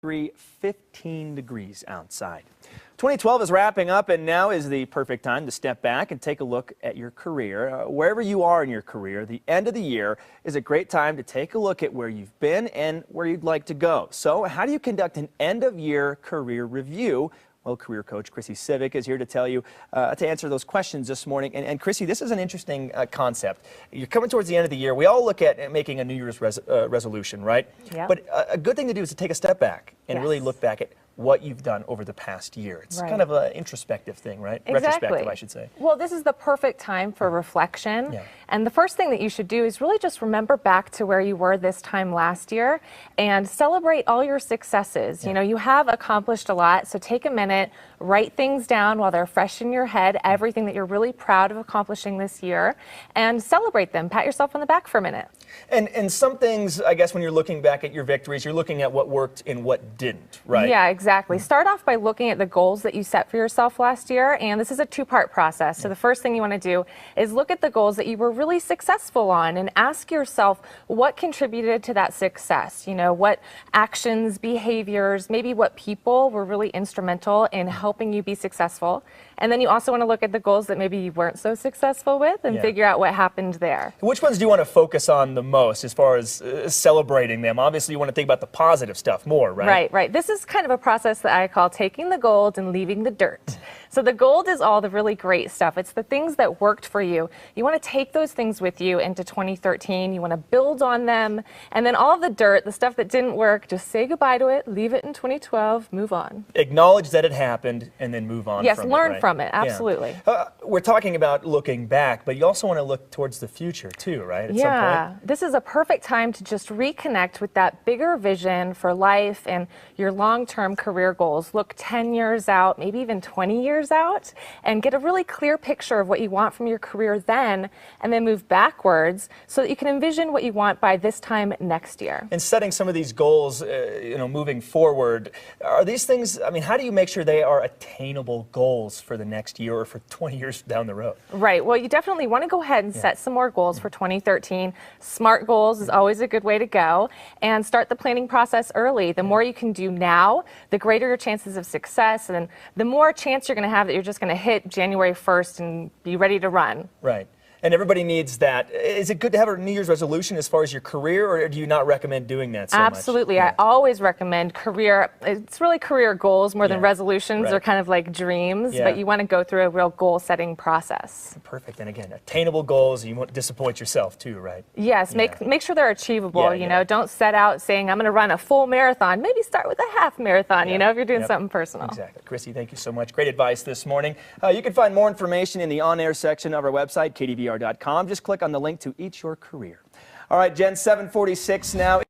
15 degrees outside. 2012 is wrapping up, and now is the perfect time to step back and take a look at your career. Wherever you are in your career, the end of the year is a great time to take a look at where you've been and where you'd like to go. So how do you conduct an end-of-year career review? Well, career coach Chrissy Civic is here to tell you, to answer those questions this morning. And Chrissy, this is an interesting concept. You're coming towards the end of the year. We all look at making a New Year's resolution, right? Yep. But a good thing to do is to take a step back and really look back at what you've done over the past year. It's kind of an introspective thing, right? Exactly. Retrospective, I should say. Well, this is the perfect time for reflection. Yeah. And the first thing that you should do is really just remember back to where you were this time last year and celebrate all your successes. You know, you have accomplished a lot, so take a minute, write things down while they're fresh in your head, everything that you're really proud of accomplishing this year, and celebrate them. Pat yourself on the back for a minute. And some things, I guess, when you're looking back at your victories, you're looking at what worked and what didn't, right? Yeah, exactly. Start off by looking at the goals that you set for yourself last year, and this is a two-part process. So the first thing you want to do is look at the goals that you were really successful on and ask yourself what contributed to that success. You know, what actions, behaviors, maybe what people were really instrumental in helping you be successful. And then you also want to look at the goals that maybe you weren't so successful with and figure out what happened there. Which ones do you want to focus on the most as far as celebrating them? Obviously, you want to think about the positive stuff more, right? Right. This is kind of a process that I call taking the gold and leaving the dirt. So the gold is all the really great stuff. It's the things that worked for you. You want to take those things with you into 2013. You want to build on them. And then all of the dirt, the stuff that didn't work, just say goodbye to it, leave it in 2012, move on. Acknowledge that it happened and then move on from it. Yes, learn from it, absolutely. Yeah. We're talking about looking back, but you also want to look towards the future too, right? At some point. This is a perfect time to just reconnect with that bigger vision for life and your long-term career goals. Look 10 years out, maybe even 20 years out, and get a really clear picture of what you want from your career then, and then move backwards so that you can envision what you want by this time next year. And setting some of these goals, you know, moving forward, are these things, I mean, how do you make sure they are attainable goals for the next year or for 20 years down the road? Right. Well, you definitely want to go ahead and set some more goals for 2013. SMART goals is always a good way to go, and start the planning process early. The more you can do now, the greater your chances of success, and the more chance you're going to have that you're just going to hit January 1st and be ready to run. Right. And everybody needs that. Is it good to have a New Year's resolution as far as your career, or do you not recommend doing that so much? Absolutely. I always recommend career. It's really career goals more than resolutions. They're kind of like dreams, but you want to go through a real goal-setting process. Perfect. And again, attainable goals. You won't disappoint yourself too, right? Yes. Make sure they're achievable. You know, don't set out saying I'm going to run a full marathon. Maybe start with a half marathon. You know, if you're doing something personal. Exactly. Chrissy, thank you so much. Great advice this morning. You can find more information in the on-air section of our website, KDVR.com. Just click on the link to Eat Your Career. All right, Jen, 7:46 now.